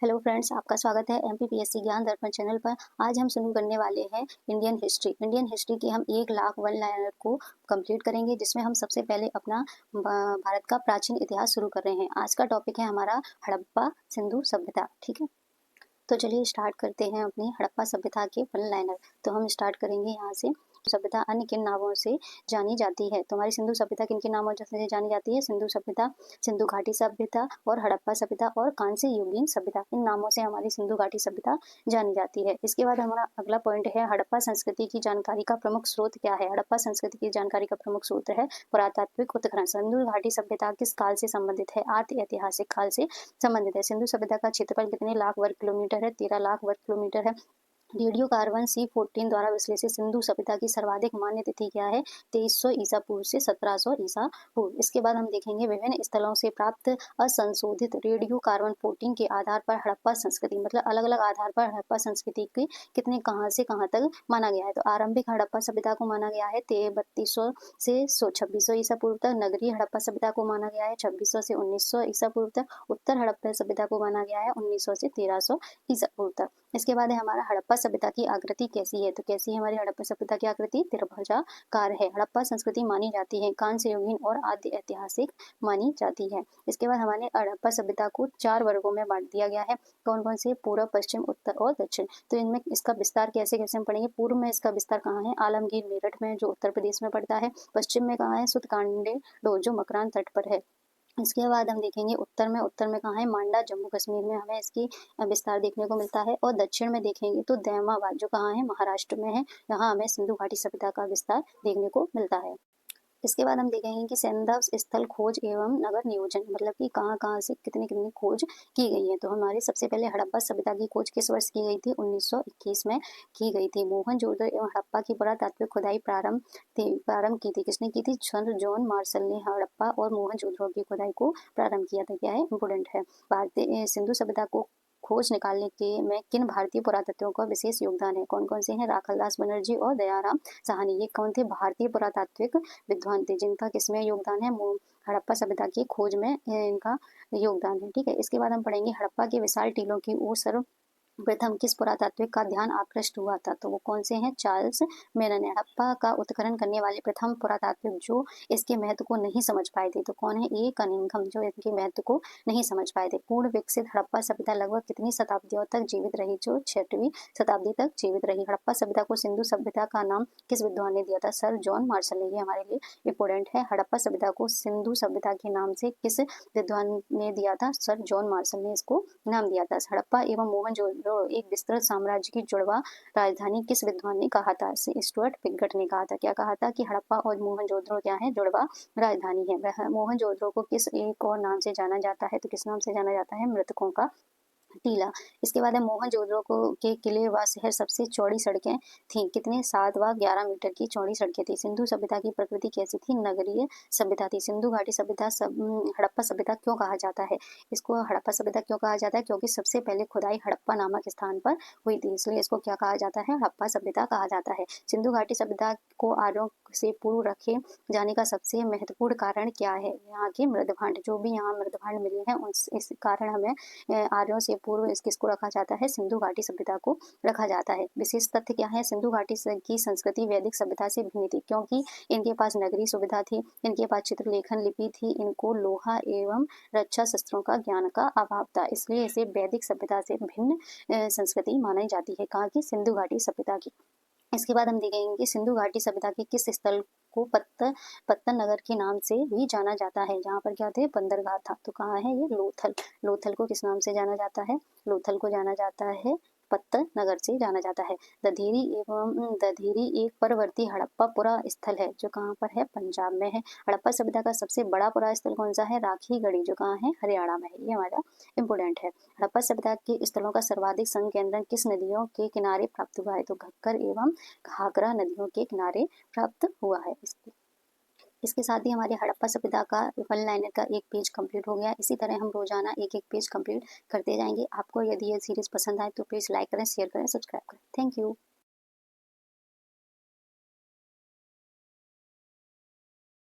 Hello friends, आपका स्वागत है एमपीपीएससी ज्ञान दर्पण चैनल पर। आज हम शुरू करने वाले हैं इंडियन हिस्ट्री की हम 1 लाख वन लाइनर को कंप्लीट करेंगे, जिसमें हम सबसे पहले अपना भारत का प्राचीन इतिहास शुरू कर रहे हैं। आज का टॉपिक है हमारा हड़प्पा सिंधु सभ्यता। ठीक है, तो चलिए स्टार्ट करते हैं अपनी हड़प्पा सभ्यता के वन लाइनर। तो हम स्टार्ट करेंगे यहाँ से। सभ्यता अन्य किन नामों से जानी जाती है? तो हमारी सिंधु सभ्यता किन किन नामों से जानी जाती है? सिंधु सभ्यता, सिंधु घाटी सभ्यता और हड़प्पा सभ्यता और कांस्य युगीन सभ्यता। इन नामों से हमारी सिंधु घाटी सभ्यता जानी जाती है। इसके बाद हमारा अगला पॉइंट है हड़प्पा संस्कृति की जानकारी का प्रमुख स्रोत क्या है? हड़प्पा संस्कृति की जानकारी का प्रमुख स्रोत है पुरातात्विक उत्खनन। सिंधु घाटी सभ्यता किस काल से संबंधित है? आद्य ऐतिहासिक काल से संबंधित है। सिंधु सभ्यता का क्षेत्रफल कितने लाख वर्ग किलोमीटर है? 13 लाख वर्ग किलोमीटर है। रेडियो कार्बन C14 द्वारा विश्लेषित सिंधु सभ्यता की सर्वाधिक मान्य तिथि क्या है? 2300 ईसा पूर्व से 1700 ईसा पूर्व। इसके बाद हम देखेंगे विभिन्न स्थलों से प्राप्त असंशोधित रेडियो कार्बन 14 के आधार पर हड़प्पा संस्कृति, मतलब अलग अलग आधार पर हड़प्पा संस्कृति की कितने कहाँ से कहाँ तक माना गया है। तो आरंभिक हड़प्पा सभ्यता को माना गया है 3200 से 2600 ईसा पूर्व तक। नगरीय हड़प्पा सभ्यता को माना गया है 2600 से 1900 ईसा पूर्व तक। उत्तर हड़प्पा सभ्यता को माना गया है 1900 से 1300 ईसा पूर्व तक। इसके बाद है हमारा हड़प्पा सभ्यता की आकृति कैसी है? तो कैसी है हमारी हड़प्पा सभ्यता की आकृति? त्रिभुजाकार है। हड़प्पा संस्कृति मानी जाती है कांस्य युगीन और आद्य ऐतिहासिक मानी जाती है। इसके बाद हमारे हड़प्पा सभ्यता को 4 वर्गों में बांट दिया गया है। कौन कौन से? पूर्व, पश्चिम, उत्तर और दक्षिण। तो इनमें इसका विस्तार कैसे कैसे हम पढ़ेंगे। पूर्व में इसका विस्तार कहाँ है? आलमगीर मेरठ में, जो उत्तर प्रदेश में पड़ता है। पश्चिम में कहाँ है? सुतकांडेडो, जो मकरान तट पर है। इसके बाद हम देखेंगे उत्तर में कहाँ है? मांडा, जम्मू कश्मीर में हमें इसकी विस्तार देखने को मिलता है। और दक्षिण में देखेंगे तो दैमाबाद, जो कहाँ है? महाराष्ट्र में है। यहाँ हमें सिंधु घाटी सभ्यता का विस्तार देखने को मिलता है। इसके बाद हम देखेंगे कि सैंधव स्थल खोज एवं नगर नियोजन, मतलब कि कहाँ कहाँ से कितनी कितनी खोज की गई है। तो हमारी सबसे पहले हड़प्पा सभ्यता की खोज किस वर्ष की गई थी? 1921 में की गई थी। मोहनजोदड़ो एवं हड़प्पा की पुरातात्विक खुदाई प्रारंभ की थी। किसने की थी? सर जॉन मार्शल ने हड़प्पा और मोहनजोदड़ो की खुदाई को प्रारंभ किया था। क्या है? इंपोर्टेंट है। भारतीय सिंधु सभ्यता को खोज निकालने के में किन भारतीय पुरातत्वों का विशेष योगदान है? कौन कौन से हैं? राखालदास बनर्जी और दयाराम साहनी। ये कौन थे? भारतीय पुरातात्विक विद्वान थे, जिनका किसमें योगदान है? हड़प्पा सभ्यता की खोज में इनका योगदान है। ठीक है, इसके बाद हम पढ़ेंगे हड़प्पा के विशाल टीलों की ओर प्रथम किस पुरातात्विक का ध्यान आकृष्ट हुआ था? तो वो कौन से हैं? चार्ल्स मेनन। हड़प्पा का उत्खनन करने वाले प्रथम पुरातात्विक जो इसके महत्व को नहीं समझ पाए थे, तो कौन है? ए कनिंघम, जो इसके महत्व को नहीं समझ पाए थे। पूर्ण विकसित हड़प्पा सभ्यता लगभग कितनी शताब्दियों तक जीवित रही? जो 6वीं शताब्दी तक जीवित रही। हड़प्पा सभ्यता को सिंधु सभ्यता का नाम किस विद्वान ने दिया था? सर जॉन मार्शल ने। ये हमारे लिए इंपोर्टेंट है। हड़प्पा सभ्यता को सिंधु सभ्यता के नाम से किस विद्वान ने दिया था? सर जॉन मार्शल ने इसको नाम दिया था। हड़प्पा एवं मोहनजोदड़ो एक विस्तृत साम्राज्य की जुड़वा राजधानी किस विद्वान ने कहा था? स्टुअर्ट पिगट ने कहा था। क्या कहा था? कि हड़प्पा और मोहनजोदड़ो क्या है? जुड़वा राजधानी है। वह मोहनजोदड़ो को किस एक और नाम से जाना जाता है? तो किस नाम से जाना जाता है? मृतकों का टीला। इसके बाद है मोहनजोदड़ो को के किले व शहर सबसे चौड़ी सड़कें थीं। कितने? 7 व 11 मीटर की चौड़ी सड़कें थी। सिंधु सभ्यता की प्रकृति कैसी थी? नगरीय सभ्यता थी। सिंधु घाटी सभ्यता हड़प्पा सभ्यता क्यों कहा जाता है? इसको हड़प्पा सभ्यता क्यों कहा जाता है? क्योंकि सबसे पहले खुदाई हड़प्पा नामक स्थान पर हुई थी, इसलिए इसको क्या कहा जाता है? हड़प्पा सभ्यता कहा जाता है। सिंधु घाटी सभ्यता को आर्यों से पूर्व रखे जाने का सबसे महत्वपूर्ण कारण क्या है? यहाँ के मृदभांड, जो भी यहाँ मृदभांड मिले हैं उन इस कारण हमें आर्यों से पूर्व किसको रखा जाता है? सिंधु घाटी सभ्यता को रखा जाता है। विशेष तथ्य क्या है? सिंधु घाटी की संस्कृति वैदिक सभ्यता से भिन्न थी, क्योंकि इनके पास नगरीय सुविधा थी, इनके पास चित्रलेखन लिपि थी, इनको लोहा एवं रक्षा शस्त्रों का ज्ञान का अभाव था, इसलिए इसे वैदिक सभ्यता से भिन्न संस्कृति मानी जाती है। कहाँ की? सिंधु घाटी सभ्यता की। इसके बाद हम देखेंगे कि सिंधु घाटी सभ्यता के किस स्थल को पत्तन नगर के नाम से भी जाना जाता है? जहाँ पर क्या थे? बंदरगाह था। तो कहाँ है ये? लोथल। लोथल को किस नाम से जाना जाता है? लोथल को जाना जाता है पत्तन नगर से जाना जाता है। दधीरी एक परवर्ती हड़प्पा पुरा स्थल है, जो कहाँ पर है? पंजाब में है। हड़प्पा सभ्यता का सबसे बड़ा पुरा स्थल कौन सा है? राखी गढ़ी, जो कहाँ है? हरियाणा में है। ये हमारा इंपोर्टेंट है। हड़प्पा सभ्यता के स्थलों का सर्वाधिक संकेंद्रण किस नदियों के किनारे प्राप्त हुआ है? तो घग्गर एवं घाघरा नदियों के किनारे प्राप्त हुआ है। इसके साथ ही हमारे हड़प्पा सभ्यता का वन लाइनर का एक पेज कंप्लीट हो गया। इसी तरह हम रोजाना एक एक पेज कंप्लीट करते जाएंगे। आपको यदि ये सीरीज पसंद आए तो प्लीज़ लाइक करें, शेयर करें, सब्सक्राइब करें। Thank you.